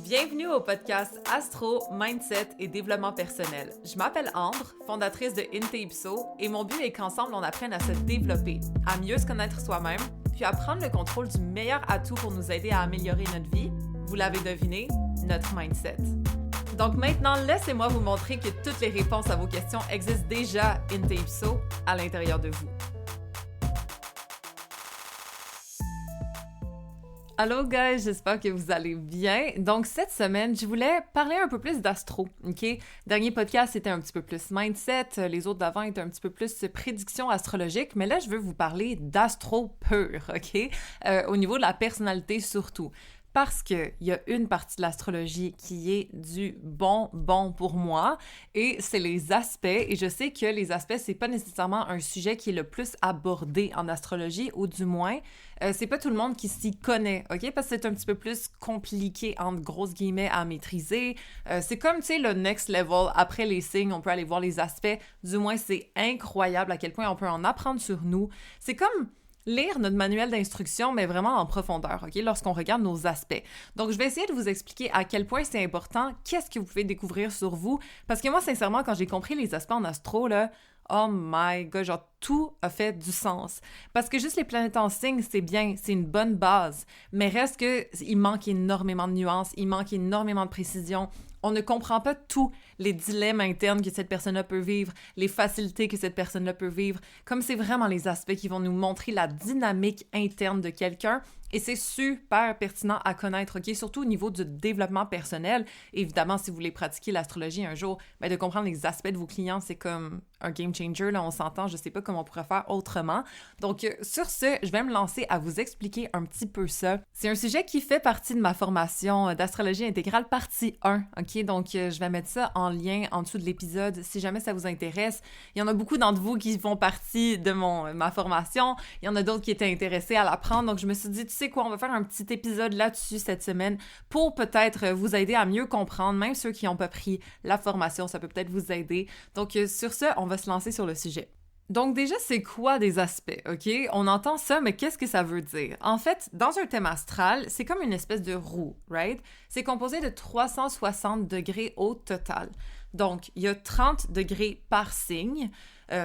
Bienvenue au podcast Astro, Mindset et Développement personnel. Je m'appelle Ambre, fondatrice de Inte-Ipso, et mon but est qu'ensemble on apprenne à se développer, à mieux se connaître soi-même, puis à prendre le contrôle du meilleur atout pour nous aider à améliorer notre vie. Vous l'avez deviné, notre mindset. Donc maintenant, laissez-moi vous montrer que toutes les réponses à vos questions existent déjà Inte-Ipso à l'intérieur de vous. Allô guys, j'espère que vous allez bien. Donc cette semaine, je voulais parler un peu plus d'astro, ok? Dernier podcast, c'était un petit peu plus mindset, les autres d'avant étaient un petit peu plus prédiction astrologique, mais là, je veux vous parler d'astro pur, ok? Au niveau de la personnalité surtout. Parce qu'il y a une partie de l'astrologie qui est du bon pour moi, et c'est les aspects. Et je sais que les aspects, c'est pas nécessairement un sujet qui est le plus abordé en astrologie, ou du moins, c'est pas tout le monde qui s'y connaît, ok? Parce que c'est un petit peu plus compliqué, entre grosses guillemets, à maîtriser. C'est comme, tu sais, le next level. Après les signes, on peut aller voir les aspects. Du moins, c'est incroyable à quel point on peut en apprendre sur nous. C'est comme lire notre manuel d'instruction, mais vraiment en profondeur, ok? Lorsqu'on regarde nos aspects. Donc, je vais essayer de vous expliquer à quel point c'est important, qu'est-ce que vous pouvez découvrir sur vous. Parce que moi, sincèrement, quand j'ai compris les aspects en astro, là, oh my god, genre tout a fait du sens. Parce que juste les planètes en signe, c'est bien, c'est une bonne base. Mais reste que il manque énormément de nuances, il manque énormément de précision. On ne comprend pas tous les dilemmes internes que cette personne-là peut vivre, les facilités que cette personne-là peut vivre, comme c'est vraiment les aspects qui vont nous montrer la dynamique interne de quelqu'un. Et c'est super pertinent à connaître, ok? Surtout au niveau du développement personnel. Évidemment, si vous voulez pratiquer l'astrologie un jour, ben de comprendre les aspects de vos clients, c'est comme un game changer, là, on s'entend, je sais pas comment on pourrait faire autrement. Donc, sur ce, je vais me lancer à vous expliquer un petit peu ça. C'est un sujet qui fait partie de ma formation d'astrologie intégrale partie 1, ok? Donc, je vais mettre ça en lien en dessous de l'épisode si jamais ça vous intéresse. Il y en a beaucoup d'entre vous qui font partie de ma formation. Il y en a d'autres qui étaient intéressés à l'apprendre. Donc, je me suis dit, tu sais quoi, on va faire un petit épisode là-dessus cette semaine pour peut-être vous aider à mieux comprendre, même ceux qui n'ont pas pris la formation, ça peut peut-être vous aider. Donc, sur ce, on va se lancer sur le sujet. Donc déjà, c'est quoi des aspects, ok? On entend ça, mais qu'est-ce que ça veut dire? En fait, dans un thème astral, c'est comme une espèce de roue, right? C'est composé de 360 degrés au total. Donc, il y a 30 degrés par signe.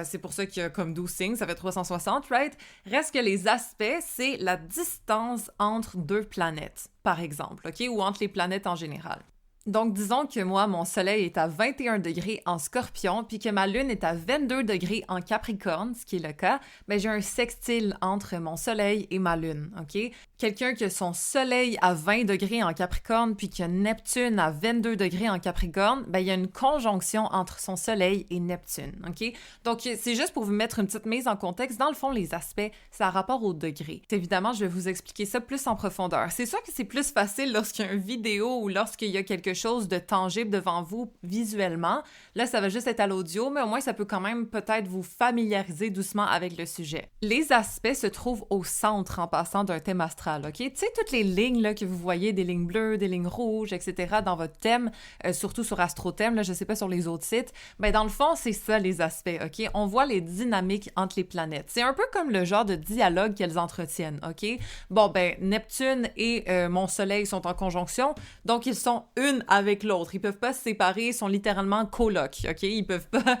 C'est pour ça qu'il y a comme 12 signes, ça fait 360, right? Reste que les aspects, c'est la distance entre deux planètes, par exemple, ok? Ou entre les planètes en général. Donc, disons que moi, mon soleil est à 21 degrés en Scorpion, puis que ma lune est à 22 degrés en Capricorne, ce qui est le cas, mais j'ai un sextile entre mon soleil et ma lune, ok? Quelqu'un qui a son soleil à 20 degrés en Capricorne, puis qui a Neptune à 22 degrés en Capricorne, ben il y a une conjonction entre son soleil et Neptune, ok? Donc, c'est juste pour vous mettre une petite mise en contexte. Dans le fond, les aspects, c'est à rapport au degré. Évidemment, je vais vous expliquer ça plus en profondeur. C'est sûr que c'est plus facile lorsqu'il y a une vidéo ou lorsqu'il y a quelque chose de tangible devant vous visuellement. Là, ça va juste être à l'audio, mais au moins, ça peut quand même peut-être vous familiariser doucement avec le sujet. Les aspects se trouvent au centre en passant d'un thème astral, ok? Tu sais, toutes les lignes là, que vous voyez, des lignes bleues, des lignes rouges, etc. dans votre thème, surtout sur AstroThème, là, je sais pas sur les autres sites, ben dans le fond, c'est ça les aspects, ok? On voit les dynamiques entre les planètes. C'est un peu comme le genre de dialogue qu'elles entretiennent, ok? Bon, ben, Neptune et mon Soleil sont en conjonction, donc ils sont une avec l'autre. Ils peuvent pas se séparer, ils sont littéralement colocs, ok? Ils peuvent pas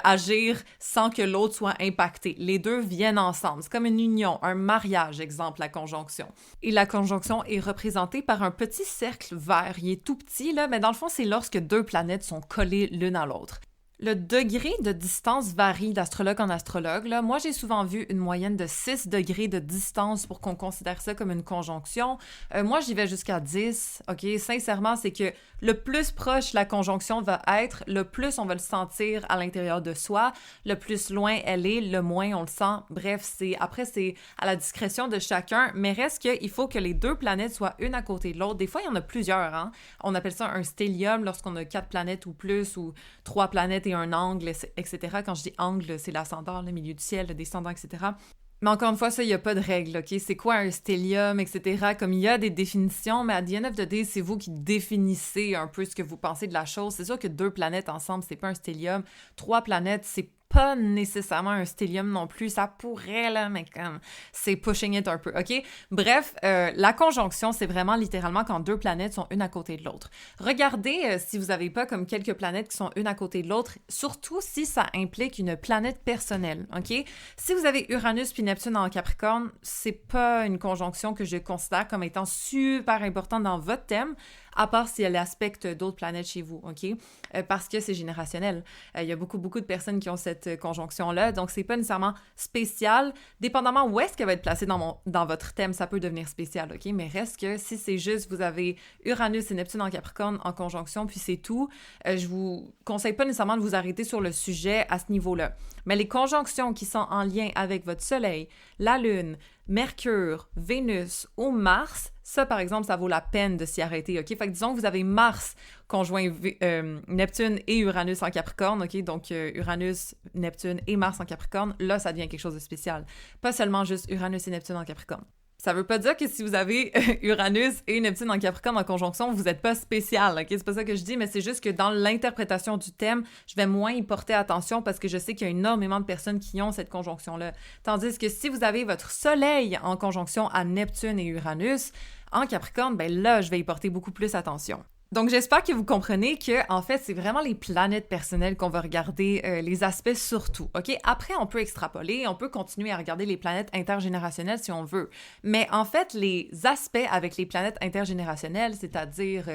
agir sans que l'autre soit impacté. Les deux viennent ensemble. C'est comme une union, un mariage, exemple, la conjonction. Et la conjonction est représentée par un petit cercle vert. Il est tout petit, là, mais dans le fond, c'est lorsque deux planètes sont collées l'une à l'autre. Le degré de distance varie d'astrologue en astrologue. Là. Moi, j'ai souvent vu une moyenne de 6 degrés de distance pour qu'on considère ça comme une conjonction. Moi, j'y vais jusqu'à 10. OK? Sincèrement, c'est que le plus proche la conjonction va être, le plus on va le sentir à l'intérieur de soi, le plus loin elle est, le moins on le sent. Bref, après, c'est à la discrétion de chacun, mais reste qu'il faut que les deux planètes soient une à côté de l'autre. Des fois, il y en a plusieurs. Hein? On appelle ça un stellium lorsqu'on a 4 planètes ou plus, ou 3 planètes et un angle, etc. Quand je dis angle, c'est l'ascendant, le milieu du ciel, le descendant, etc. Mais encore une fois, ça, il n'y a pas de règle, OK? C'est quoi un stellium, etc.? Comme il y a des définitions, mais à the end of the day, c'est vous qui définissez un peu ce que vous pensez de la chose. C'est sûr que 2 planètes ensemble, c'est pas un stellium. 3 planètes, c'est pas nécessairement un stellium non plus, ça pourrait là, mais comme c'est pushing it un peu, ok? Bref, la conjonction, c'est vraiment littéralement quand deux planètes sont une à côté de l'autre. Regardez si vous n'avez pas comme quelques planètes qui sont une à côté de l'autre, surtout si ça implique une planète personnelle, ok? Si vous avez Uranus puis Neptune en Capricorne, c'est pas une conjonction que je considère comme étant super importante dans votre thème, à part si elle aspecte d'autres planètes chez vous, OK? Parce que c'est générationnel. Il y a beaucoup de personnes qui ont cette conjonction-là, donc c'est pas nécessairement spécial. Dépendamment où est-ce qu'elle va être placée dans votre thème, ça peut devenir spécial, OK? Mais reste que si c'est juste, vous avez Uranus et Neptune en Capricorne en conjonction, puis c'est tout, je vous conseille pas nécessairement de vous arrêter sur le sujet à ce niveau-là. Mais les conjonctions qui sont en lien avec votre Soleil, la Lune, Mercure, Vénus ou Mars, ça, par exemple, ça vaut la peine de s'y arrêter, OK? Fait que disons que vous avez Mars conjoint Neptune et Uranus en Capricorne, OK? Donc, Uranus, Neptune et Mars en Capricorne, là, ça devient quelque chose de spécial. Pas seulement juste Uranus et Neptune en Capricorne. Ça veut pas dire que si vous avez Uranus et Neptune en Capricorne en conjonction, vous n'êtes pas spécial, OK? C'est pas ça que je dis, mais c'est juste que dans l'interprétation du thème, je vais moins y porter attention parce que je sais qu'il y a énormément de personnes qui ont cette conjonction-là. Tandis que si vous avez votre Soleil en conjonction à Neptune et Uranus en Capricorne, ben là, je vais y porter beaucoup plus attention. Donc, j'espère que vous comprenez que, en fait, c'est vraiment les planètes personnelles qu'on va regarder, les aspects surtout, OK? Après, on peut extrapoler, on peut continuer à regarder les planètes intergénérationnelles si on veut. Mais en fait, les aspects avec les planètes intergénérationnelles, c'est-à-dire,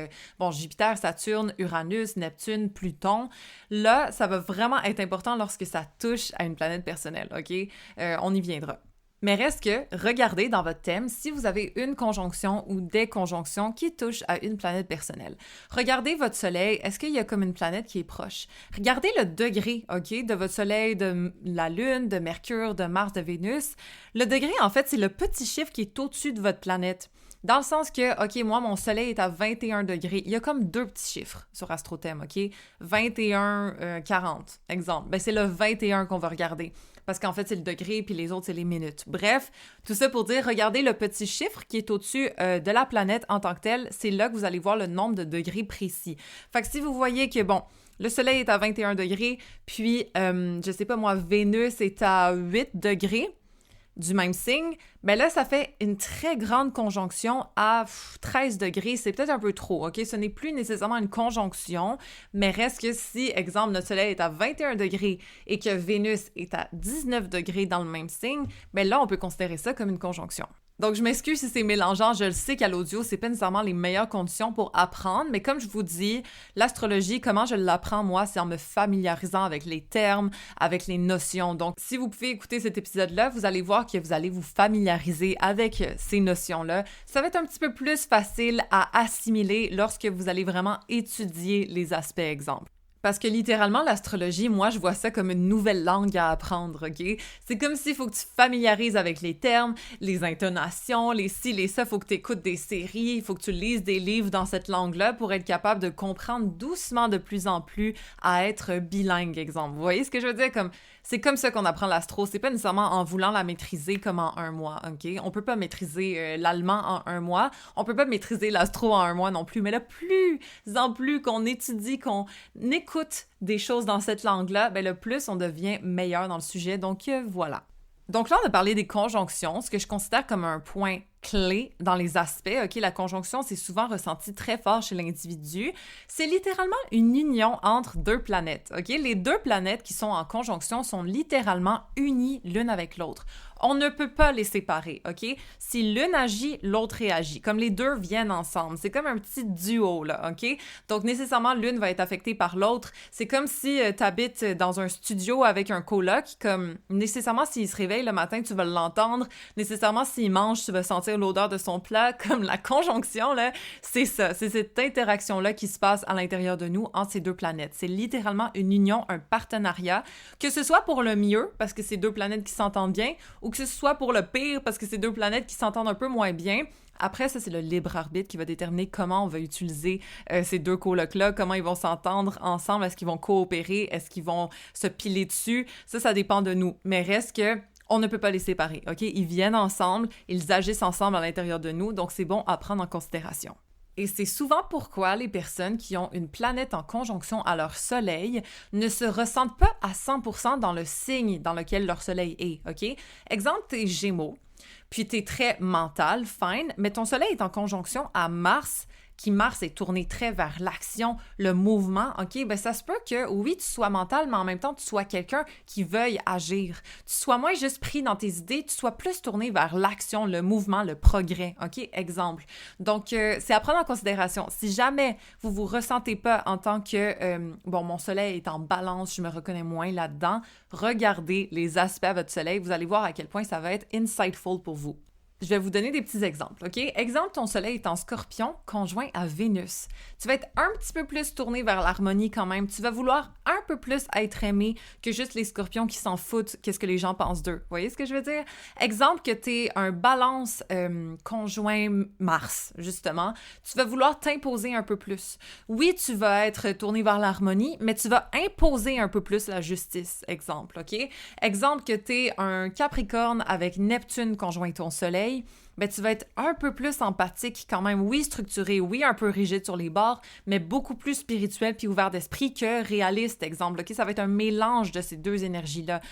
Jupiter, Saturne, Uranus, Neptune, Pluton, là, ça va vraiment être important lorsque ça touche à une planète personnelle, OK? On y viendra. Mais reste que, regardez dans votre thème si vous avez une conjonction ou des conjonctions qui touchent à une planète personnelle. Regardez votre Soleil, est-ce qu'il y a comme une planète qui est proche? Regardez le degré, OK, de votre Soleil, de la Lune, de Mercure, de Mars, de Vénus. Le degré, en fait, c'est le petit chiffre qui est au-dessus de votre planète. Dans le sens que, OK, moi, mon Soleil est à 21 degrés. Il y a comme deux petits chiffres sur AstroThème, OK? 21, 40, exemple. Ben, c'est le 21 qu'on va regarder. Parce qu'en fait, c'est le degré, puis les autres, c'est les minutes. Bref, tout ça pour dire, regardez le petit chiffre qui est au-dessus de la planète en tant que telle. C'est là que vous allez voir le nombre de degrés précis. Fait que si vous voyez que, le Soleil est à 21 degrés, puis, je sais pas moi, Vénus est à 8 degrés, du même signe, ben là, ça fait une très grande conjonction à 13 degrés. C'est peut-être un peu trop, OK? Ce n'est plus nécessairement une conjonction, mais reste que si, exemple, notre Soleil est à 21 degrés et que Vénus est à 19 degrés dans le même signe, ben là, on peut considérer ça comme une conjonction. Donc, je m'excuse si c'est mélangeant. Je le sais qu'à l'audio, c'est pas nécessairement les meilleures conditions pour apprendre, mais comme je vous dis, l'astrologie, comment je l'apprends, moi, c'est en me familiarisant avec les termes, avec les notions. Donc, si vous pouvez écouter cet épisode-là, vous allez voir que vous allez vous familiariser avec ces notions-là. Ça va être un petit peu plus facile à assimiler lorsque vous allez vraiment étudier les aspects exemples. Parce que littéralement, l'astrologie, moi, je vois ça comme une nouvelle langue à apprendre, OK? C'est comme s'il faut que tu familiarises avec les termes, les intonations, les ci, les ça, il faut que tu écoutes des séries, il faut que tu lises des livres dans cette langue-là pour être capable de comprendre doucement de plus en plus à être bilingue, exemple. Vous voyez ce que je veux dire? C'est comme ça qu'on apprend l'astro, c'est pas nécessairement en voulant la maîtriser comme en un mois, OK? On peut pas maîtriser l'allemand en un mois, on peut pas maîtriser l'astro en un mois non plus, mais là, plus en plus qu'on étudie, qu'on écoute des choses dans cette langue-là, ben le plus on devient meilleur dans le sujet, donc voilà. Donc là, on a parlé des conjonctions, ce que je considère comme un point clé dans les aspects, OK? La conjonction, c'est souvent ressenti très fort chez l'individu. C'est littéralement une union entre deux planètes, OK? Les deux planètes qui sont en conjonction sont littéralement unies l'une avec l'autre. On ne peut pas les séparer, OK? Si l'une agit, l'autre réagit. Comme les deux viennent ensemble. C'est comme un petit duo, là, OK? Donc, nécessairement, l'une va être affectée par l'autre. C'est comme si tu habites dans un studio avec un coloc, comme nécessairement, s'il se réveille le matin, tu vas l'entendre. Nécessairement, s'il mange, tu vas sentir l'odeur de son plat. Comme la conjonction, là, c'est ça. C'est cette interaction-là qui se passe à l'intérieur de nous entre ces deux planètes. C'est littéralement une union, un partenariat, que ce soit pour le mieux, parce que c'est deux planètes qui s'entendent bien, ou que ce soit pour le pire, parce que c'est deux planètes qui s'entendent un peu moins bien. Après, ça, c'est le libre arbitre qui va déterminer comment on va utiliser ces deux colocs-là, comment ils vont s'entendre ensemble, est-ce qu'ils vont coopérer, est-ce qu'ils vont se piler dessus. Ça dépend de nous. Mais reste que on ne peut pas les séparer, OK? Ils viennent ensemble, ils agissent ensemble à l'intérieur de nous, donc c'est bon à prendre en considération. Et c'est souvent pourquoi les personnes qui ont une planète en conjonction à leur soleil ne se ressentent pas à 100% dans le signe dans lequel leur soleil est, OK? Exemple, t'es Gémeaux, puis t'es très mental, fine, mais ton soleil est en conjonction à Mars, qui Mars est tourné très vers l'action, le mouvement, OK? Ben ça se peut que, oui, tu sois mental, mais en même temps, tu sois quelqu'un qui veuille agir. Tu sois moins juste pris dans tes idées, tu sois plus tourné vers l'action, le mouvement, le progrès, OK? Exemple. Donc, c'est à prendre en considération. Si jamais vous vous ressentez pas en tant que, mon soleil est en balance, je me reconnais moins là-dedans, regardez les aspects à votre soleil, vous allez voir à quel point ça va être insightful pour vous. Je vais vous donner des petits exemples, OK? Exemple, ton soleil est en Scorpion, conjoint à Vénus. Tu vas être un petit peu plus tourné vers l'harmonie quand même. Tu vas vouloir un peu plus être aimé que juste les Scorpions qui s'en foutent qu'est-ce que les gens pensent d'eux. Vous voyez ce que je veux dire? Exemple, que tu es un Balance conjoint Mars, justement. Tu vas vouloir t'imposer un peu plus. Oui, tu vas être tourné vers l'harmonie, mais tu vas imposer un peu plus la justice, exemple, OK? Exemple, que tu es un Capricorne avec Neptune conjoint ton soleil. Ben, tu vas être un peu plus empathique quand même, oui, structuré, oui, un peu rigide sur les bords, mais beaucoup plus spirituel puis ouvert d'esprit que réaliste, exemple. OK? Ça va être un mélange de ces deux énergies-là.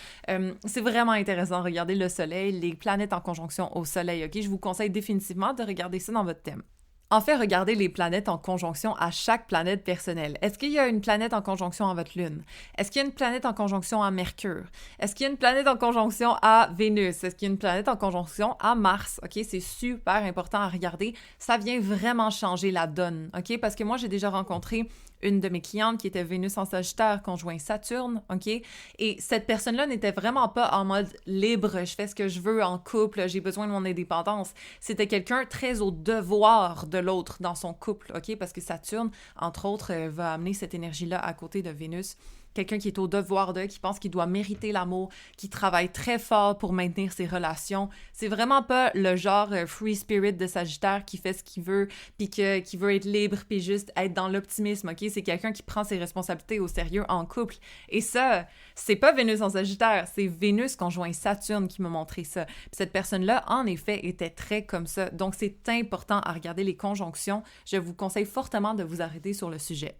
C'est vraiment intéressant, regarder le soleil, les planètes en conjonction au soleil, OK? Je vous conseille définitivement de regarder ça dans votre thème. En fait, regardez les planètes en conjonction à chaque planète personnelle. Est-ce qu'il y a une planète en conjonction à votre Lune? Est-ce qu'il y a une planète en conjonction à Mercure? Est-ce qu'il y a une planète en conjonction à Vénus? Est-ce qu'il y a une planète en conjonction à Mars? OK, c'est super important à regarder. Ça vient vraiment changer la donne, OK? Parce que moi, j'ai déjà rencontré une de mes clientes qui était Vénus en Sagittaire conjoint Saturne, OK? Et cette personne-là n'était vraiment pas en mode libre, je fais ce que je veux en couple, j'ai besoin de mon indépendance. C'était quelqu'un très au devoir de l'autre dans son couple, OK? Parce que Saturne, entre autres, va amener cette énergie-là à côté de Vénus. Quelqu'un qui est au devoir de, qui pense qu'il doit mériter l'amour, qui travaille très fort pour maintenir ses relations. C'est vraiment pas le genre free spirit de Sagittaire qui fait ce qu'il veut, puis qui veut être libre, puis juste être dans l'optimisme, OK? C'est quelqu'un qui prend ses responsabilités au sérieux en couple. Et ça, c'est pas Vénus en Sagittaire, c'est Vénus conjoint Saturne qui m'a montré ça. Puis cette personne-là, en effet, était très comme ça. Donc, c'est important à regarder les conjonctions. Je vous conseille fortement de vous arrêter sur le sujet.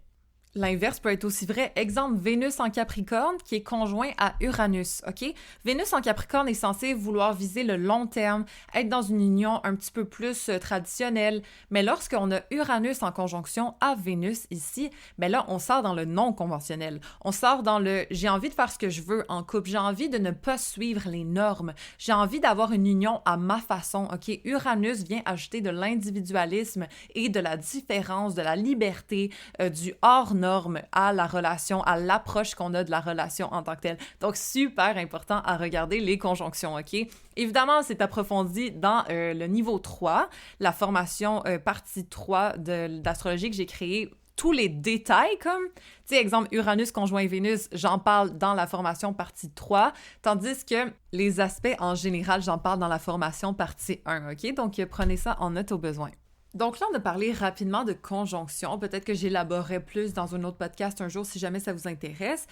L'inverse peut être aussi vrai. Exemple, Vénus en Capricorne qui est conjoint à Uranus, OK? Vénus en Capricorne est censée vouloir viser le long terme, être dans une union un petit peu plus traditionnelle, mais lorsqu'on a Uranus en conjonction à Vénus ici, ben là, on sort dans le non-conventionnel. On sort dans le « j'ai envie de faire ce que je veux en couple, j'ai envie de ne pas suivre les normes, j'ai envie d'avoir une union à ma façon », OK? Uranus vient ajouter de l'individualisme et de la différence, de la liberté, du hors norme à la relation, à l'approche qu'on a de la relation en tant que telle. Donc, super important à regarder les conjonctions, OK? Évidemment, c'est approfondi dans le niveau 3, la formation partie 3 d'astrologie que j'ai créée. Tous les détails, comme, tu sais, exemple, Uranus conjoint Vénus, j'en parle dans la formation partie 3, tandis que les aspects en général, j'en parle dans la formation partie 1, OK? Donc, prenez ça en note au besoin. Donc là, on a parlé rapidement de conjonction. Peut-être que j'élaborerai plus dans un autre podcast un jour si jamais ça vous intéresse.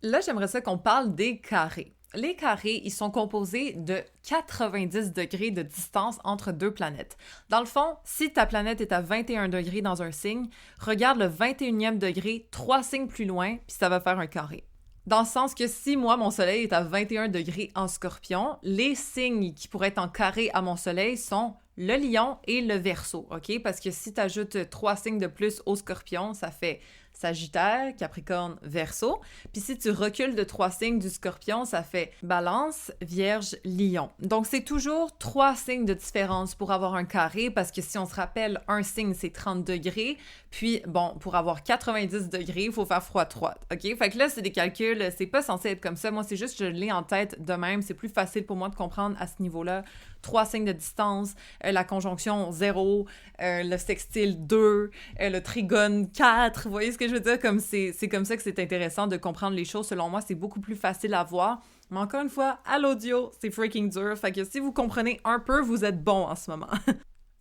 Là, j'aimerais ça qu'on parle des carrés. Les carrés, ils sont composés de 90 degrés de distance entre deux planètes. Dans le fond, si ta planète est à 21 degrés dans un signe, regarde le 21e degré 3 signes plus loin, puis ça va faire un carré. Dans le sens que si moi, mon soleil est à 21 degrés en Scorpion, les signes qui pourraient être en carré à mon soleil sont le Lion et le Verseau, OK? Parce que si tu ajoutes 3 signes de plus au Scorpion, ça fait Sagittaire, Capricorne, Verseau. Puis si tu recules de 3 signes du Scorpion, ça fait Balance, Vierge, Lion. Donc c'est toujours 3 signes de différence pour avoir un carré, parce que si on se rappelle, un signe, c'est 30 degrés. Puis, bon, pour avoir 90 degrés, il faut faire x3, OK? Fait que là, c'est des calculs, c'est pas censé être comme ça. Moi, c'est juste que je l'ai en tête de même. C'est plus facile pour moi de comprendre à ce niveau-là. 3 signes de distance, la conjonction 0, le sextile 2, le trigone 4. Vous voyez ce que je veux dire? Comme c'est comme ça que c'est intéressant de comprendre les choses. Selon moi, c'est beaucoup plus facile à voir. Mais encore une fois, à l'audio, c'est freaking dur. Fait que si vous comprenez un peu, vous êtes bon en ce moment.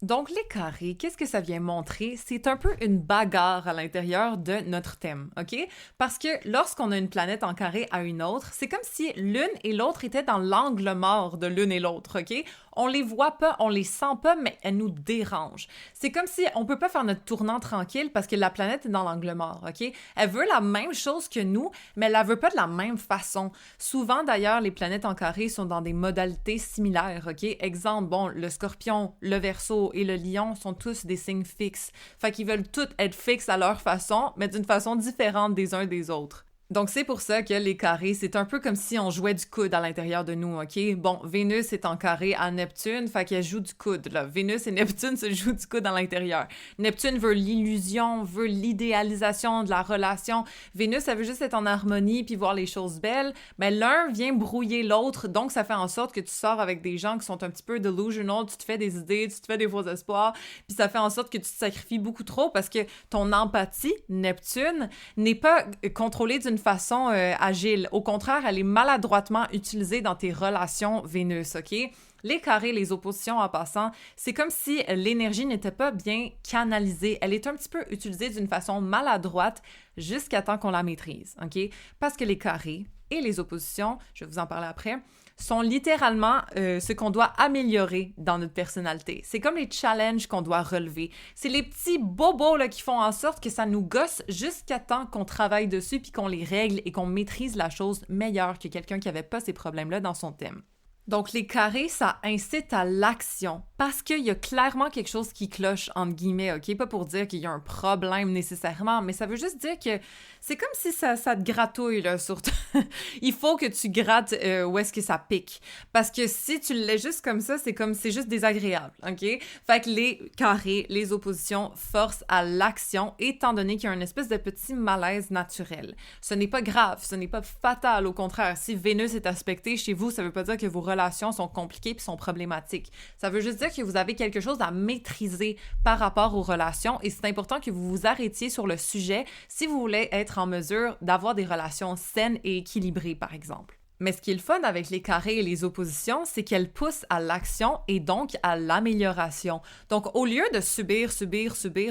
Donc, les carrés, qu'est-ce que ça vient montrer? C'est un peu une bagarre à l'intérieur de notre thème, OK? Parce que lorsqu'on a une planète en carré à une autre, c'est comme si l'une et l'autre étaient dans l'angle mort de l'une et l'autre, OK? On les voit pas, on les sent pas, mais elles nous dérangent. C'est comme si on peut pas faire notre tournant tranquille parce que la planète est dans l'angle mort, OK? Elle veut la même chose que nous, mais elle la veut pas de la même façon. Souvent, d'ailleurs, les planètes en carré sont dans des modalités similaires, OK? Exemple, bon, le Scorpion, le Verseau et le Lion sont tous des signes fixes. Fait qu'ils veulent tous être fixes à leur façon, mais d'une façon différente des uns des autres. Donc, c'est pour ça que les carrés, c'est un peu comme si on jouait du coude à l'intérieur de nous, OK? Bon, Vénus est en carré à Neptune, fait qu'elle joue du coude, là. Vénus et Neptune se jouent du coude à l'intérieur. Neptune veut l'illusion, veut l'idéalisation de la relation. Vénus, elle veut juste être en harmonie puis voir les choses belles. Mais l'un vient brouiller l'autre, donc ça fait en sorte que tu sors avec des gens qui sont un petit peu delusional, tu te fais des idées, tu te fais des faux espoirs, puis ça fait en sorte que tu te sacrifies beaucoup trop parce que ton empathie, Neptune, n'est pas contrôlée d'une façon agile. Au contraire, elle est maladroitement utilisée dans tes relations Vénus, OK? Les carrés, les oppositions en passant, c'est comme si l'énergie n'était pas bien canalisée. Elle est un petit peu utilisée d'une façon maladroite jusqu'à temps qu'on la maîtrise, OK? Parce que les carrés et les oppositions, je vais vous en parler après, sont littéralement ce qu'on doit améliorer dans notre personnalité. C'est comme les challenges qu'on doit relever. C'est les petits bobos là, qui font en sorte que ça nous gosse jusqu'à temps qu'on travaille dessus puis qu'on les règle et qu'on maîtrise la chose meilleure que quelqu'un qui n'avait pas ces problèmes-là dans son thème. Donc, les carrés, ça incite à l'action parce qu'il y a clairement quelque chose qui cloche, entre guillemets, OK? Pas pour dire qu'il y a un problème nécessairement, mais ça veut juste dire que c'est comme si ça te gratouille, là, surtout. Il faut que tu grattes où est-ce que ça pique. Parce que si tu le laisses juste comme ça, c'est juste désagréable, OK? Fait que les carrés, les oppositions forcent à l'action, étant donné qu'il y a une espèce de petit malaise naturel. Ce n'est pas grave, ce n'est pas fatal, au contraire. Si Vénus est aspectée chez vous, ça veut pas dire que vos relations sont compliquées puis sont problématiques. Ça veut juste dire que vous avez quelque chose à maîtriser par rapport aux relations et c'est important que vous vous arrêtiez sur le sujet si vous voulez être en mesure d'avoir des relations saines et équilibrées, par exemple. Mais ce qui est le fun avec les carrés et les oppositions, c'est qu'elles poussent à l'action et donc à l'amélioration. Donc, au lieu de subir,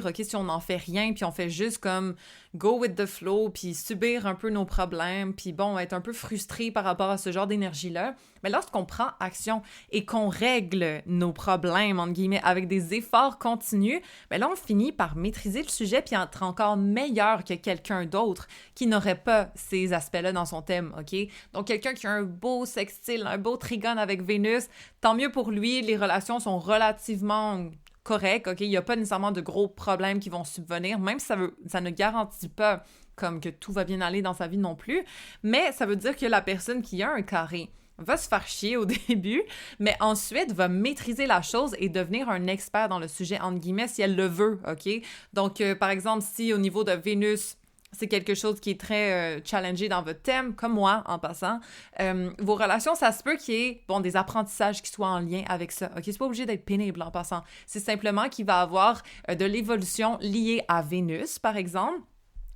OK, si on n'en fait rien, puis on fait juste comme go with the flow, puis subir un peu nos problèmes, puis bon, être un peu frustré par rapport à ce genre d'énergie-là, mais lorsqu'on prend action et qu'on règle nos problèmes, entre guillemets, avec des efforts continus, bien là, on finit par maîtriser le sujet puis être encore meilleur que quelqu'un d'autre qui n'aurait pas ces aspects-là dans son thème, OK? Donc, quelqu'un qui a un beau sextile, un beau trigone avec Vénus, tant mieux pour lui, les relations sont relativement correctes, OK? Il n'y a pas nécessairement de gros problèmes qui vont subvenir, même si ça ne garantit pas comme que tout va bien aller dans sa vie non plus, mais ça veut dire que la personne qui a un carré va se faire chier au début, mais ensuite va maîtriser la chose et devenir un expert dans le sujet, entre guillemets, si elle le veut, OK? Donc, par exemple, si au niveau de Vénus, c'est quelque chose qui est très challengé dans votre thème, comme moi, en passant, vos relations, ça se peut qu'il y ait, bon, des apprentissages qui soient en lien avec ça, OK? C'est pas obligé d'être pénible, en passant. C'est simplement qu'il va y avoir de l'évolution liée à Vénus, par exemple,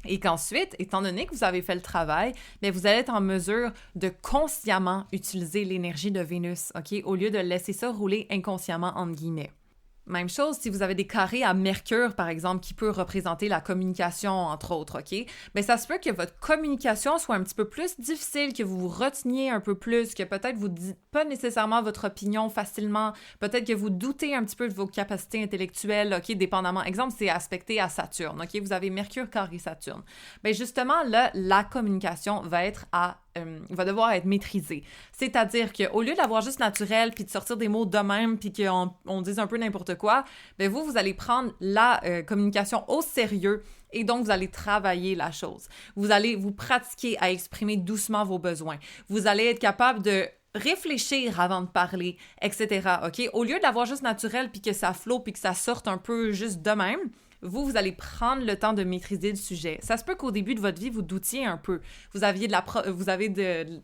et qu'ensuite, étant donné que vous avez fait le travail, bien, vous allez être en mesure de consciemment utiliser l'énergie de Vénus, OK? Au lieu de laisser ça rouler inconsciemment, entre guillemets. Même chose si vous avez des carrés à Mercure, par exemple, qui peut représenter la communication, entre autres, OK? Mais ça se peut que votre communication soit un petit peu plus difficile, que vous vous reteniez un peu plus, que peut-être vous dites pas nécessairement votre opinion facilement, peut-être que vous doutez un petit peu de vos capacités intellectuelles, OK? Dépendamment. Exemple, c'est aspecté à Saturne, OK? Vous avez Mercure carré Saturne. Bien, justement, là, la communication va devoir être maîtrisée. C'est-à-dire qu'au lieu de l'avoir juste naturel, puis de sortir des mots de même, puis qu'on dise un peu n'importe quoi, bien vous allez prendre la communication au sérieux et donc vous allez travailler la chose. Vous allez vous pratiquer à exprimer doucement vos besoins. Vous allez être capable de réfléchir avant de parler, etc., OK? Au lieu de l'avoir juste naturel, puis que ça flotte, puis que ça sorte un peu juste de même, vous allez prendre le temps de maîtriser le sujet. Ça se peut qu'au début de votre vie, vous doutiez un peu. Vous avez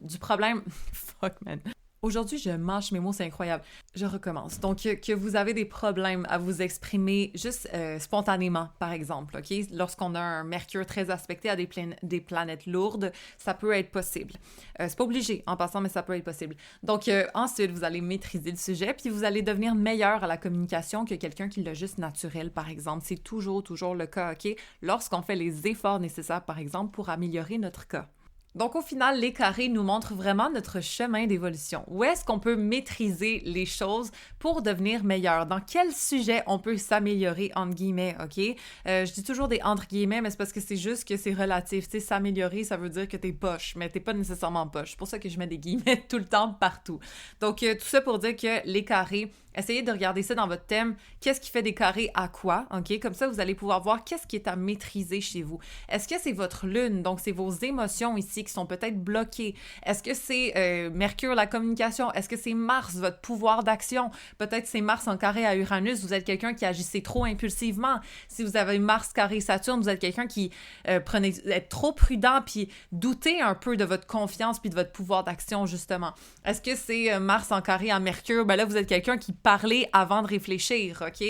du problème... Fuck, man. Aujourd'hui, je mâche mes mots, c'est incroyable. Je recommence. Donc, que vous avez des problèmes à vous exprimer juste spontanément, par exemple, OK? Lorsqu'on a un Mercure très aspecté à des planètes lourdes, ça peut être possible. C'est pas obligé, en passant, mais ça peut être possible. Donc, ensuite, vous allez maîtriser le sujet, puis vous allez devenir meilleur à la communication que quelqu'un qui l'a juste naturel, par exemple. C'est toujours le cas, OK? Lorsqu'on fait les efforts nécessaires, par exemple, pour améliorer notre cas. Donc, au final, les carrés nous montrent vraiment notre chemin d'évolution. Où est-ce qu'on peut maîtriser les choses pour devenir meilleur? Dans quel sujet on peut s'améliorer, entre guillemets, OK? Je dis toujours des entre guillemets, mais c'est parce que c'est juste que c'est relatif. Tu sais, s'améliorer, ça veut dire que t'es poche, mais t'es pas nécessairement poche. C'est pour ça que je mets des guillemets tout le temps, partout. Donc, tout ça pour dire que les carrés, essayez de regarder ça dans votre thème. Qu'est-ce qui fait des carrés à quoi? OK? Comme ça, vous allez pouvoir voir qu'est-ce qui est à maîtriser chez vous. Est-ce que c'est votre lune? Donc, c'est vos émotions ici qui sont peut-être bloquées. Est-ce que c'est Mercure, la communication? Est-ce que c'est Mars, votre pouvoir d'action? Peut-être c'est Mars en carré à Uranus. Vous êtes quelqu'un qui agissait trop impulsivement. Si vous avez Mars carré Saturne, vous êtes quelqu'un qui êtes trop prudent puis doutez un peu de votre confiance puis de votre pouvoir d'action, justement. Est-ce que c'est Mars en carré à Mercure? Ben là, vous êtes quelqu'un qui parlez avant de réfléchir, OK?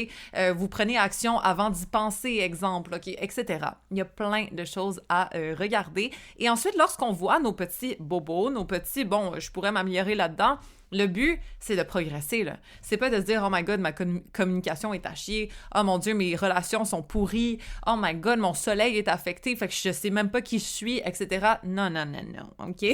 Vous prenez action avant d'y penser, exemple, OK? Etc. Il y a plein de choses à regarder. Et ensuite, lorsqu'on voit nos petits bobos, nos petits, bon, je pourrais m'améliorer là-dedans, le but, c'est de progresser, là. C'est pas de se dire « Oh my God, ma communication est à chier. Oh mon Dieu, mes relations sont pourries. Oh my God, mon soleil est affecté. Fait que je sais même pas qui je suis, etc. » Non, non, non, non, OK?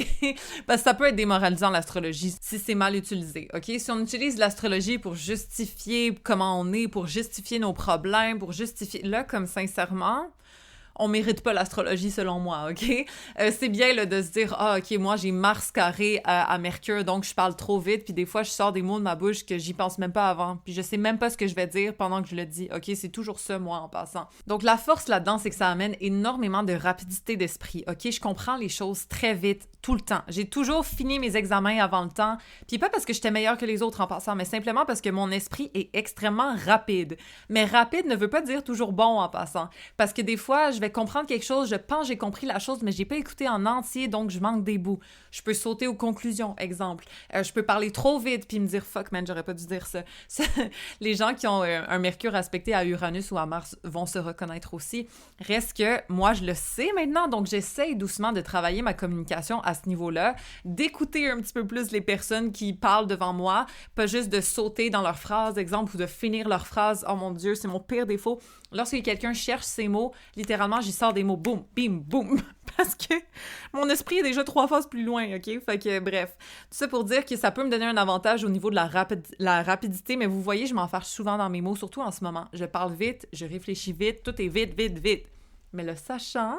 Parce que ça peut être démoralisant, l'astrologie, si c'est mal utilisé, OK? Si on utilise l'astrologie pour justifier comment on est, pour justifier nos problèmes, pour justifier... Là, comme sincèrement... on mérite pas l'astrologie selon moi, OK? C'est bien là, de se dire « Ah, OK, moi j'ai Mars carré à Mercure, donc je parle trop vite, puis des fois je sors des mots de ma bouche que j'y pense même pas avant, puis je sais même pas ce que je vais dire pendant que je le dis, OK? C'est toujours ça, moi, en passant. Donc la force là-dedans, c'est que ça amène énormément de rapidité d'esprit, OK? Je comprends les choses très vite, tout le temps. J'ai toujours fini mes examens avant le temps, puis pas parce que j'étais meilleure que les autres en passant, mais simplement parce que mon esprit est extrêmement rapide. Mais rapide ne veut pas dire toujours bon en passant, parce que des fois, je vais comprendre quelque chose, je pense que j'ai compris la chose, mais j'ai pas écouté en entier, donc je manque des bouts. Je peux sauter aux conclusions, exemple. Je peux parler trop vite puis me dire « Fuck, man, j'aurais pas dû dire ça. » Les gens qui ont un Mercure aspecté à Uranus ou à Mars vont se reconnaître aussi. Reste que moi, je le sais maintenant, donc j'essaye doucement de travailler ma communication à ce niveau-là, d'écouter un petit peu plus les personnes qui parlent devant moi, pas juste de sauter dans leurs phrases, exemple, ou de finir leurs phrases. Oh mon Dieu, c'est mon pire défaut. Lorsque quelqu'un cherche ses mots, littéralement, j'y sors des mots boum, bim, boum, parce que mon esprit est déjà 3 phases plus loin, OK? Fait que, bref, tout ça pour dire que ça peut me donner un avantage au niveau de la rapidité, mais vous voyez, je m'en fâche souvent dans mes mots, surtout en ce moment. Je parle vite, je réfléchis vite, tout est vite, vite, vite. Mais le sachant,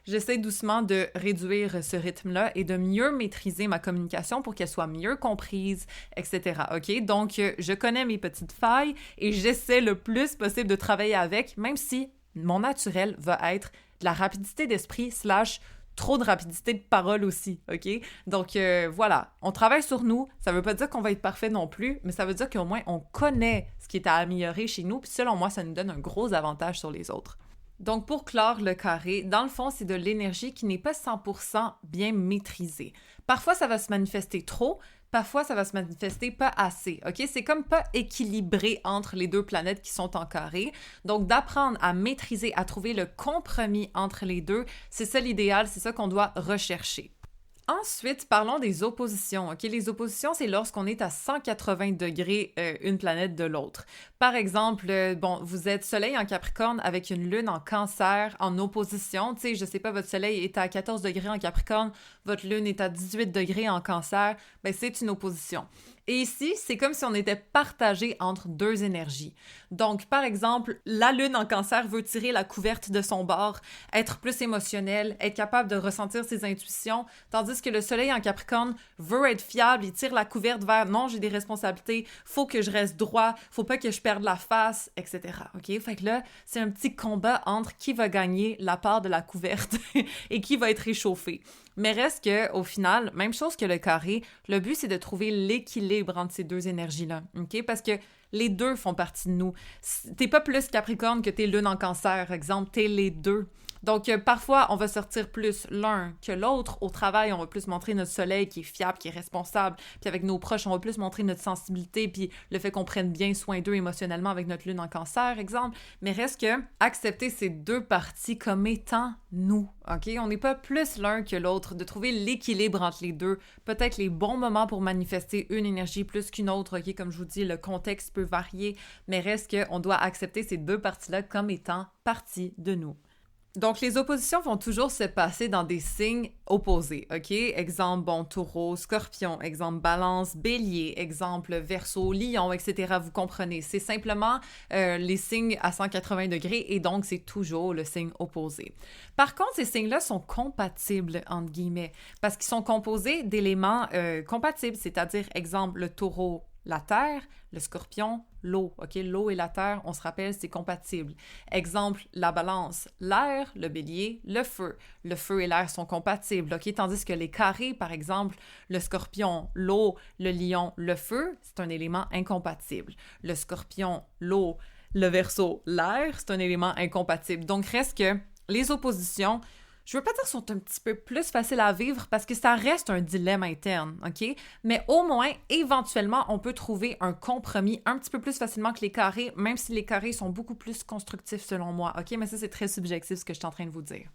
j'essaie doucement de réduire ce rythme-là et de mieux maîtriser ma communication pour qu'elle soit mieux comprise, etc. OK? Donc, je connais mes petites failles et j'essaie le plus possible de travailler avec, même si mon naturel va être de la rapidité d'esprit / trop de rapidité de parole aussi, OK? Donc, voilà, on travaille sur nous. Ça veut pas dire qu'on va être parfait non plus, mais ça veut dire qu'au moins, on connaît ce qui est à améliorer chez nous, puis selon moi, ça nous donne un gros avantage sur les autres. Donc, pour clore le carré, dans le fond, c'est de l'énergie qui n'est pas 100% bien maîtrisée. Parfois, ça va se manifester trop, parfois, ça va se manifester pas assez, OK? C'est comme pas équilibré entre les deux planètes qui sont en carré. Donc, d'apprendre à maîtriser, à trouver le compromis entre les deux, c'est ça l'idéal, c'est ça qu'on doit rechercher. Ensuite, parlons des oppositions. OK? Les oppositions, c'est lorsqu'on est à 180 degrés une planète de l'autre. Par exemple, bon, vous êtes Soleil en Capricorne avec une Lune en Cancer en opposition. Tu sais, je sais pas, votre Soleil est à 14 degrés en Capricorne, votre Lune est à 18 degrés en Cancer. Ben, c'est une opposition. Et ici, c'est comme si on était partagé entre deux énergies. Donc, par exemple, la Lune en Cancer veut tirer la couverte de son bord, être plus émotionnel, être capable de ressentir ses intuitions, tandis que le Soleil en Capricorne veut être fiable, il tire la couverte vers « non, j'ai des responsabilités, faut que je reste droit, faut pas que je perde la face, etc. » OK? Fait que là, c'est un petit combat entre qui va gagner la part de la couverte et qui va être réchauffé. Mais reste que, au final, même chose que le carré, le but, c'est de trouver l'équilibre entre ces deux énergies-là, OK? Parce que les deux font partie de nous. T'es pas plus Capricorne que t'es Lune en Cancer, exemple, t'es les deux. Donc, parfois, on va sortir plus l'un que l'autre. Au travail, on va plus montrer notre soleil qui est fiable, qui est responsable. Puis avec nos proches, on va plus montrer notre sensibilité, puis le fait qu'on prenne bien soin d'eux émotionnellement avec notre Lune en Cancer, exemple. Mais reste que accepter ces deux parties comme étant nous, OK? On n'est pas plus l'un que l'autre. De trouver l'équilibre entre les deux. Peut-être les bons moments pour manifester une énergie plus qu'une autre, OK? Comme je vous dis, le contexte peut varier, mais reste qu'on doit accepter ces deux parties-là comme étant partie de nous. Donc, les oppositions vont toujours se passer dans des signes opposés, OK? Exemple, taureau, scorpion, exemple, balance, bélier, exemple, verseau, lion, etc. Vous comprenez, c'est simplement les signes à 180 degrés et donc c'est toujours le signe opposé. Par contre, ces signes-là sont compatibles, entre guillemets, parce qu'ils sont composés d'éléments compatibles, c'est-à-dire, exemple, le taureau, la terre, le scorpion, l'eau, OK? L'eau et la terre, on se rappelle, c'est compatible. Exemple, la balance, l'air, le bélier, le feu. Le feu et l'air sont compatibles, OK? Tandis que les carrés, par exemple, le scorpion, l'eau, le lion, le feu, c'est un élément incompatible. Le scorpion, l'eau, le verseau, l'air, c'est un élément incompatible. Donc, reste que les oppositions, je veux pas dire sont un petit peu plus faciles à vivre parce que ça reste un dilemme interne, OK? Mais au moins, éventuellement, on peut trouver un compromis un petit peu plus facilement que les carrés, même si les carrés sont beaucoup plus constructifs selon moi, OK? Mais ça, c'est très subjectif ce que je suis en train de vous dire.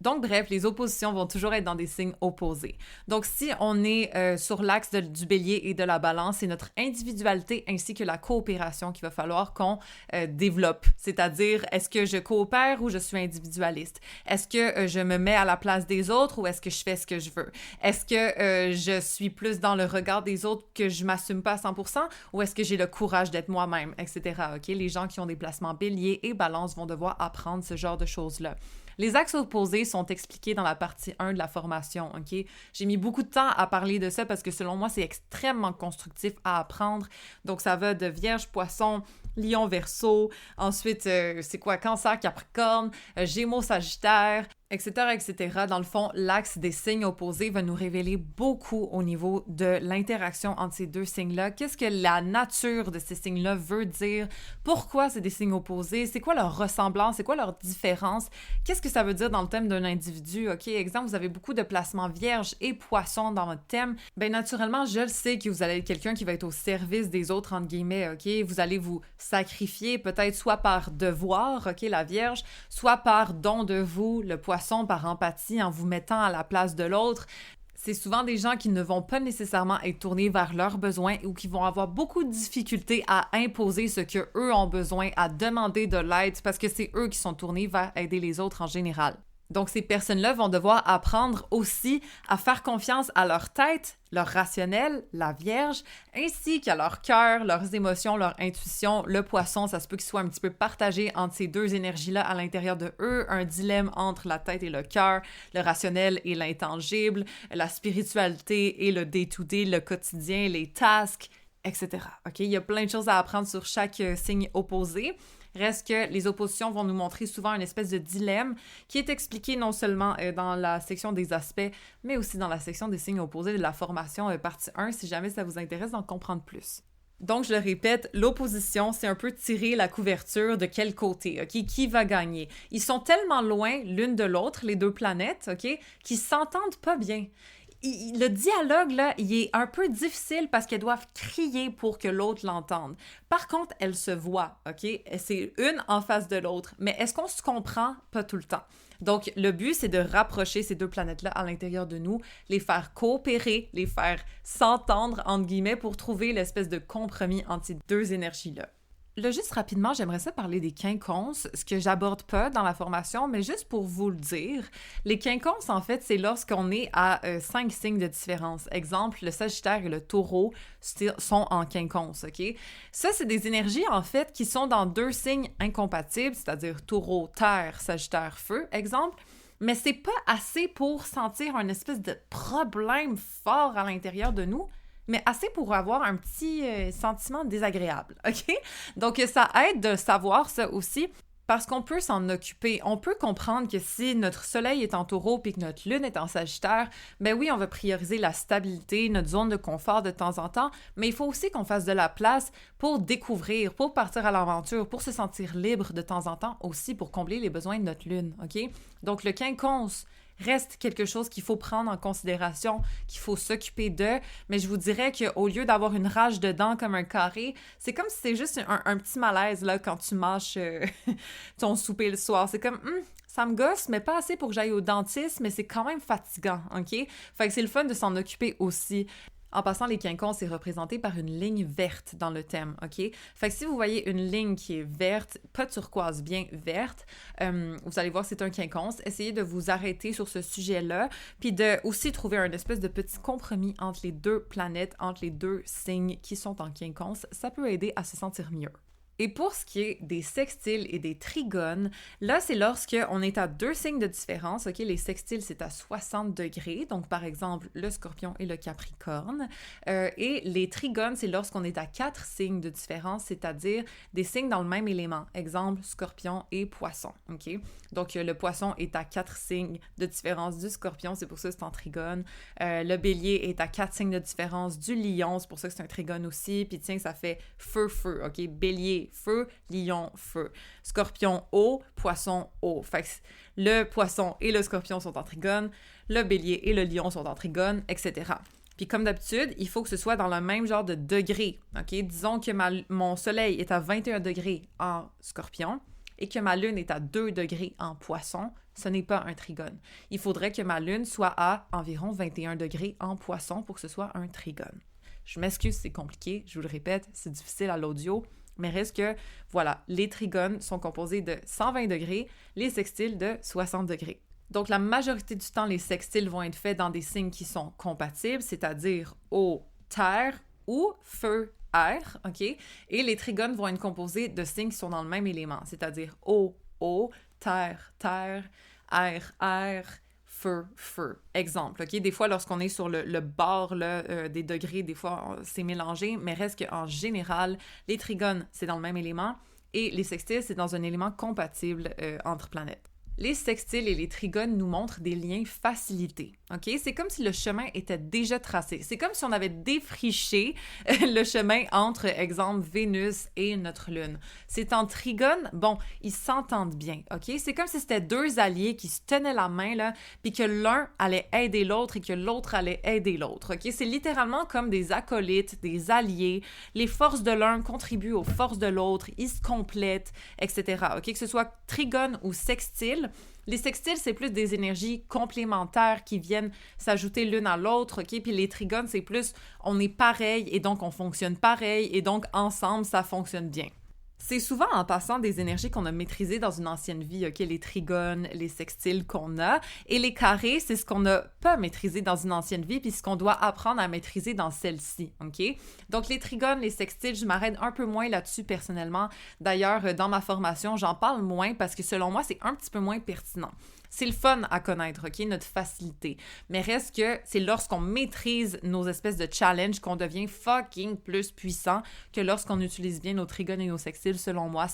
Donc, bref, les oppositions vont toujours être dans des signes opposés. Donc, si on est sur l'axe du bélier et de la balance, c'est notre individualité ainsi que la coopération qu'il va falloir qu'on développe. C'est-à-dire, est-ce que je coopère ou je suis individualiste? Est-ce que je me mets à la place des autres ou est-ce que je fais ce que je veux? Est-ce que je suis plus dans le regard des autres que je m'assume pas à 100% ou est-ce que j'ai le courage d'être moi-même, etc. OK? Les gens qui ont des placements bélier et balance vont devoir apprendre ce genre de choses-là. Les axes opposés sont expliqués dans la partie 1 de la formation, OK? J'ai mis beaucoup de temps à parler de ça parce que selon moi, c'est extrêmement constructif à apprendre. Donc, ça va de Vierge, Poisson, Lion, Verseau, ensuite, c'est quoi? Cancer, Capricorne, Gémeaux, Sagittaire, etc., etc. Dans le fond, l'axe des signes opposés va nous révéler beaucoup au niveau de l'interaction entre ces deux signes-là. Qu'est-ce que la nature de ces signes-là veut dire? Pourquoi c'est des signes opposés? C'est quoi leur ressemblance? C'est quoi leur différence? Qu'est-ce que ça veut dire dans le thème d'un individu? OK, exemple, vous avez beaucoup de placements vierges et poissons dans votre thème. Bien, naturellement, je le sais que vous allez être quelqu'un qui va être au service des autres, entre guillemets, OK? Vous allez vous sacrifier peut-être soit par devoir, OK, la vierge, soit par don de vous, le poisson, par empathie, en vous mettant à la place de l'autre. C'est souvent des gens qui ne vont pas nécessairement être tournés vers leurs besoins ou qui vont avoir beaucoup de difficultés à imposer ce qu'eux ont besoin, à demander de l'aide parce que c'est eux qui sont tournés vers aider les autres en général. Donc, ces personnes-là vont devoir apprendre aussi à faire confiance à leur tête, leur rationnel, la Vierge, ainsi qu'à leur cœur, leurs émotions, leur intuition. Le Poisson, ça se peut qu'il soit un petit peu partagé entre ces deux énergies-là à l'intérieur de eux, un dilemme entre la tête et le cœur, le rationnel et l'intangible, la spiritualité et le day-to-day, le quotidien, les tasks, etc. OK? Il y a plein de choses à apprendre sur chaque signe opposé. Reste que les oppositions vont nous montrer souvent une espèce de dilemme qui est expliqué non seulement dans la section des aspects, mais aussi dans la section des signes opposés de la formation partie 1, si jamais ça vous intéresse d'en comprendre plus. Donc, je le répète, l'opposition, c'est un peu tirer la couverture de quel côté, OK? Qui va gagner? Ils sont tellement loin l'une de l'autre, les deux planètes, OK? Qu'ils s'entendent pas bien. Le dialogue, là, il est un peu difficile parce qu'elles doivent crier pour que l'autre l'entende. Par contre, elles se voient, OK? C'est une en face de l'autre. Mais est-ce qu'on se comprend? Pas tout le temps. Donc, le but, c'est de rapprocher ces deux planètes-là à l'intérieur de nous, les faire coopérer, les faire s'entendre, entre guillemets, pour trouver l'espèce de compromis entre ces deux énergies-là. Là, juste rapidement, j'aimerais ça parler des quinconces, ce que j'aborde pas dans la formation, mais juste pour vous le dire. Les quinconces, en fait, c'est lorsqu'on est à 5 signes de différence. Exemple, le Sagittaire et le Taureau sont en quinconce, OK? Ça, c'est des énergies, en fait, qui sont dans 2 signes incompatibles, c'est-à-dire Taureau, Terre, Sagittaire, Feu, exemple. Mais c'est pas assez pour sentir un espèce de problème fort à l'intérieur de nous, mais assez pour avoir un petit sentiment désagréable, OK? Donc, ça aide de savoir ça aussi, parce qu'on peut s'en occuper. On peut comprendre que si notre soleil est en taureau puis que notre lune est en sagittaire, ben oui, on va prioriser la stabilité, notre zone de confort de temps en temps, mais il faut aussi qu'on fasse de la place pour découvrir, pour partir à l'aventure, pour se sentir libre de temps en temps aussi, pour combler les besoins de notre lune, OK? Donc, le quinconce reste quelque chose qu'il faut prendre en considération, qu'il faut s'occuper de, mais je vous dirais qu'au lieu d'avoir une rage de dents comme un carré, c'est comme si c'est juste un petit malaise là, quand tu mâches ton souper le soir. C'est comme, ça me gosse, mais pas assez pour que j'aille au dentiste, mais c'est quand même fatigant, OK? Fait que c'est le fun de s'en occuper aussi. En passant, les quinconces, c'est représenté par une ligne verte dans le thème, OK? Fait que si vous voyez une ligne qui est verte, pas turquoise, bien verte, vous allez voir c'est un quinconce. Essayez de vous arrêter sur ce sujet-là, puis de aussi trouver un espèce de petit compromis entre les deux planètes, entre les deux signes qui sont en quinconce. Ça peut aider à se sentir mieux. Et pour ce qui est des sextiles et des trigones, là, c'est lorsque on est à 2 signes de différence, OK? Les sextiles, c'est à 60 degrés, donc par exemple, le Scorpion et le Capricorne. Et les trigones, c'est lorsqu'on est à 4 signes de différence, c'est-à-dire des signes dans le même élément. Exemple, Scorpion et Poisson, OK? Donc, le Poisson est à 4 signes de différence du Scorpion, c'est pour ça que c'est en trigone. Le Bélier est à 4 signes de différence du Lion, c'est pour ça que c'est un trigone aussi. Puis tiens, ça fait feu, OK? Bélier, feu, lion, feu. Scorpion, eau, poisson, eau. Fait que le poisson et le scorpion sont en trigone, le bélier et le lion sont en trigone, etc. Puis comme d'habitude, il faut que ce soit dans le même genre de degré, OK? Disons que mon soleil est à 21 degrés en scorpion et que ma lune est à 2 degrés en poisson, ce n'est pas un trigone. Il faudrait que ma lune soit à environ 21 degrés en poisson pour que ce soit un trigone. Je m'excuse, c'est compliqué, je vous le répète, c'est difficile à l'audio, mais reste que, voilà, les trigones sont composés de 120 degrés, les sextiles de 60 degrés. Donc, la majorité du temps, les sextiles vont être faits dans des signes qui sont compatibles, c'est-à-dire eau, terre ou feu, air, OK? Et les trigones vont être composés de signes qui sont dans le même élément, c'est-à-dire eau, eau, terre, terre, air, air, feu, feu. Exemple, OK? Des fois, lorsqu'on est sur le bord là, des degrés, des fois, c'est mélangé, mais reste qu'en général, les trigones, c'est dans le même élément et les sextiles, c'est dans un élément compatible entre planètes. Les sextiles et les trigones nous montrent des liens facilités, OK? C'est comme si le chemin était déjà tracé. C'est comme si on avait défriché le chemin entre, exemple, Vénus et notre Lune. C'est en trigone, bon, ils s'entendent bien, OK? C'est comme si c'était 2 alliés qui se tenaient la main, là, puis que l'un allait aider l'autre et que l'autre allait aider l'autre, OK? C'est littéralement comme des acolytes, des alliés. Les forces de l'un contribuent aux forces de l'autre, ils se complètent, etc., OK? Que ce soit trigone ou sextile, les sextiles, c'est plus des énergies complémentaires qui viennent s'ajouter l'une à l'autre, OK? Puis les trigones, c'est plus on est pareil et donc on fonctionne pareil et donc ensemble, ça fonctionne bien. C'est souvent en passant des énergies qu'on a maîtrisées dans une ancienne vie, OK? Les trigones, les sextiles qu'on a. Et les carrés, c'est ce qu'on n'a pas maîtrisé dans une ancienne vie puis ce qu'on doit apprendre à maîtriser dans celle-ci, OK? Donc, les trigones, les sextiles, je m'arrête un peu moins là-dessus personnellement. D'ailleurs, dans ma formation, j'en parle moins parce que selon moi, c'est un petit peu moins pertinent. C'est le fun à connaître, OK? Notre facilité. Mais reste que c'est lorsqu'on maîtrise nos espèces de challenges qu'on devient fucking plus puissant que lorsqu'on utilise bien nos trigones et nos sextiles, selon moi.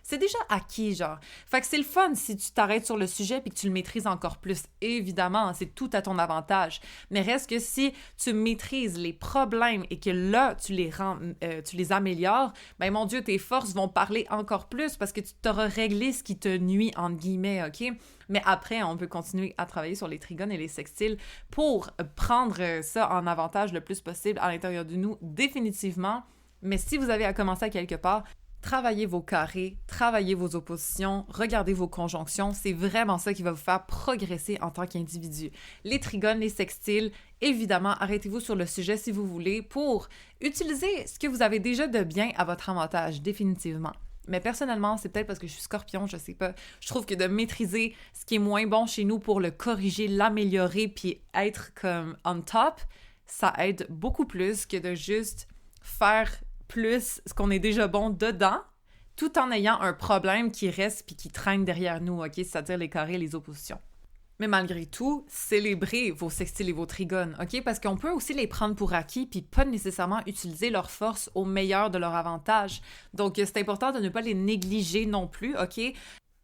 C'est déjà acquis, genre. Fait que c'est le fun si tu t'arrêtes sur le sujet puis que tu le maîtrises encore plus. Évidemment, c'est tout à ton avantage. Mais reste que si tu maîtrises les problèmes et que là, tu les améliores, ben mon Dieu, tes forces vont parler encore plus parce que tu t'auras réglé ce qui te nuit, entre guillemets, OK? Mais après, on peut continuer à travailler sur les trigones et les sextiles pour prendre ça en avantage le plus possible à l'intérieur de nous, définitivement. Mais si vous avez à commencer à quelque part, travaillez vos carrés, travaillez vos oppositions, regardez vos conjonctions. C'est vraiment ça qui va vous faire progresser en tant qu'individu. Les trigones, les sextiles, évidemment, arrêtez-vous sur le sujet si vous voulez pour utiliser ce que vous avez déjà de bien à votre avantage, définitivement. Mais personnellement, c'est peut-être parce que je suis scorpion, je sais pas. Je trouve que de maîtriser ce qui est moins bon chez nous pour le corriger, l'améliorer, puis être comme on top, ça aide beaucoup plus que de juste faire plus ce qu'on est déjà bon dedans, tout en ayant un problème qui reste puis qui traîne derrière nous, OK? C'est-à-dire les carrés, les oppositions. Mais malgré tout, célébrez vos sextiles et vos trigones, OK? Parce qu'on peut aussi les prendre pour acquis puis pas nécessairement utiliser leur force au meilleur de leur avantage. Donc, c'est important de ne pas les négliger non plus, OK?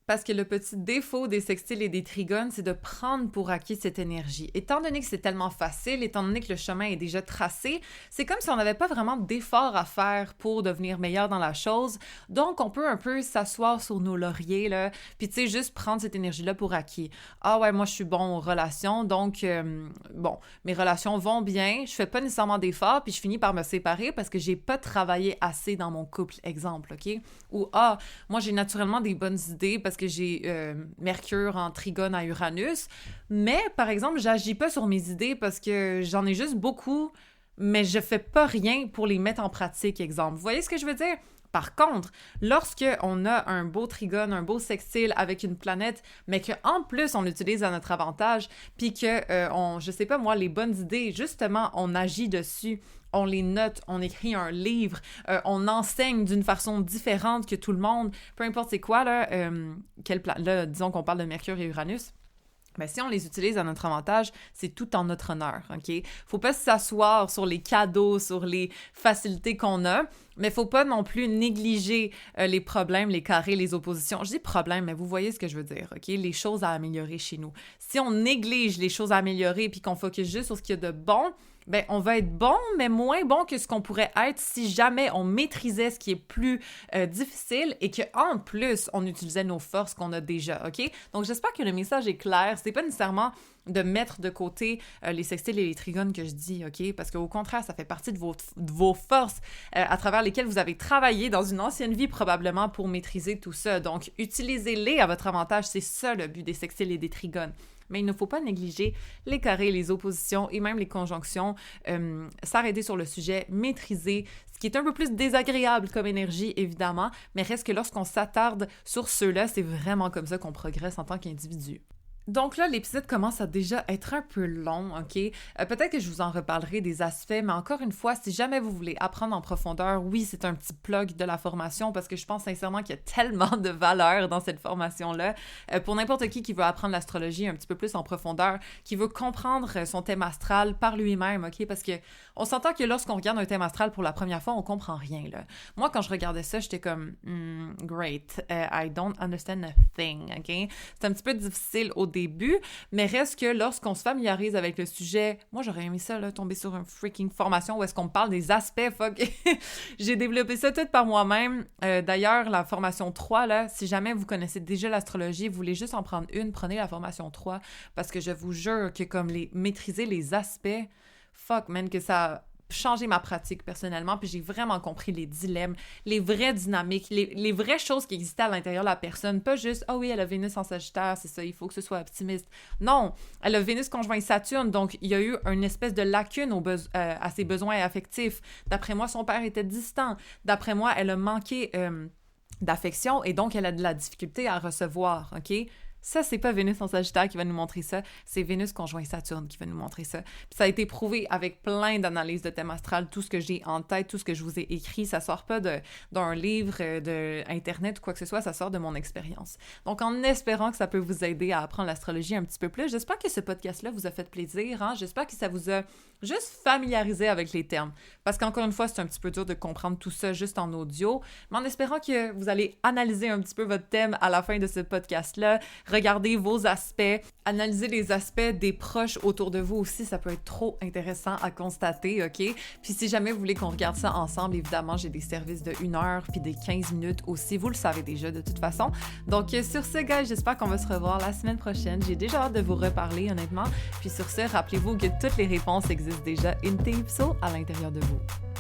Parce que le petit défaut des sextiles et des trigones, c'est de prendre pour acquis cette énergie. Étant donné que c'est tellement facile, étant donné que le chemin est déjà tracé, c'est comme si on n'avait pas vraiment d'effort à faire pour devenir meilleur dans la chose. Donc, on peut un peu s'asseoir sur nos lauriers, là, puis tu sais, juste prendre cette énergie-là pour acquis. Ah ouais, moi, je suis bon aux relations, donc, bon, mes relations vont bien, je fais pas nécessairement d'efforts, puis je finis par me séparer parce que j'ai pas travaillé assez dans mon couple, exemple, OK? Ou, ah, moi, j'ai naturellement des bonnes idées parce que j'ai Mercure en trigone à Uranus, mais par exemple, j'agis pas sur mes idées parce que j'en ai juste beaucoup, mais je fais pas rien pour les mettre en pratique, exemple. Vous voyez ce que je veux dire? Par contre, lorsque on a un beau trigone, un beau sextile avec une planète, mais qu'en plus on l'utilise à notre avantage, puis que, je sais pas moi, les bonnes idées, justement, on agit dessus, on les note, on écrit un livre, on enseigne d'une façon différente que tout le monde, peu importe c'est quoi, là, là, disons qu'on parle de Mercure et Uranus. Ben, si on les utilise à notre avantage, c'est tout en notre honneur, OK? Faut pas s'asseoir sur les cadeaux, sur les facilités qu'on a, mais faut pas non plus négliger les problèmes, les carrés, les oppositions. Je dis problème, mais vous voyez ce que je veux dire, OK? Les choses à améliorer chez nous. Si on néglige les choses à améliorer puis qu'on focus juste sur ce qu'il y a de bon, ben on va être bon, mais moins bon que ce qu'on pourrait être si jamais on maîtrisait ce qui est plus difficile et qu'en plus, on utilisait nos forces qu'on a déjà, OK? Donc, j'espère que le message est clair. C'est pas nécessairement de mettre de côté les sextiles et les trigones que je dis, OK? Parce qu'au contraire, ça fait partie de vos forces à travers lesquelles vous avez travaillé dans une ancienne vie probablement pour maîtriser tout ça. Donc, utilisez-les à votre avantage. C'est ça le but des sextiles et des trigones. Mais il ne faut pas négliger les carrés, les oppositions et même les conjonctions. S'arrêter sur le sujet, maîtriser, ce qui est un peu plus désagréable comme énergie, évidemment, mais reste que lorsqu'on s'attarde sur ceux-là, c'est vraiment comme ça qu'on progresse en tant qu'individu. Donc là, l'épisode commence à déjà être un peu long, OK? Peut-être que je vous en reparlerai des aspects, mais encore une fois, si jamais vous voulez apprendre en profondeur, oui, c'est un petit plug de la formation parce que je pense sincèrement qu'il y a tellement de valeur dans cette formation-là. Pour n'importe qui veut apprendre l'astrologie un petit peu plus en profondeur, qui veut comprendre son thème astral par lui-même, OK? Parce que on s'entend que lorsqu'on regarde un thème astral pour la première fois, on comprend rien, là. Moi, quand je regardais ça, j'étais comme great, I don't understand a thing, OK? C'est un petit peu difficile au début, mais reste que lorsqu'on se familiarise avec le sujet, moi j'aurais aimé ça, là, tomber sur une freaking formation où est-ce qu'on me parle des aspects, fuck! J'ai développé ça tout par moi-même. D'ailleurs, la formation 3, là, si jamais vous connaissez déjà l'astrologie, vous voulez juste en prendre une, prenez la formation 3, parce que je vous jure que comme maîtriser les aspects, fuck man, que ça a changé ma pratique personnellement, puis j'ai vraiment compris les dilemmes, les vraies dynamiques, les vraies choses qui existaient à l'intérieur de la personne, pas juste « Ah oui, elle a Vénus en Sagittaire, c'est ça, il faut que ce soit optimiste ». Non, elle a Vénus conjoint Saturne, donc il y a eu une espèce de lacune à ses besoins affectifs. D'après moi, son père était distant. D'après moi, elle a manqué d'affection et donc elle a de la difficulté à recevoir, OK? Ça, c'est pas Vénus en Sagittaire qui va nous montrer ça, c'est Vénus conjoint Saturne qui va nous montrer ça. Puis ça a été prouvé avec plein d'analyses de thème astral, tout ce que j'ai en tête, tout ce que je vous ai écrit, ça sort pas d'un livre, de Internet ou quoi que ce soit, ça sort de mon expérience. Donc, en espérant que ça peut vous aider à apprendre l'astrologie un petit peu plus, j'espère que ce podcast-là vous a fait plaisir, hein? J'espère que ça vous a juste familiarisé avec les termes. Parce qu'encore une fois, c'est un petit peu dur de comprendre tout ça juste en audio, mais en espérant que vous allez analyser un petit peu votre thème à la fin de ce podcast-là, regardez vos aspects, analysez les aspects des proches autour de vous aussi, ça peut être trop intéressant à constater, OK? Puis si jamais vous voulez qu'on regarde ça ensemble, évidemment, j'ai des services de 1 heure puis de 15 minutes aussi, vous le savez déjà de toute façon. Donc sur ce, guys, j'espère qu'on va se revoir la semaine prochaine. J'ai déjà hâte de vous reparler, honnêtement. Puis sur ce, rappelez-vous que toutes les réponses existent déjà in Tape Soul à l'intérieur de vous.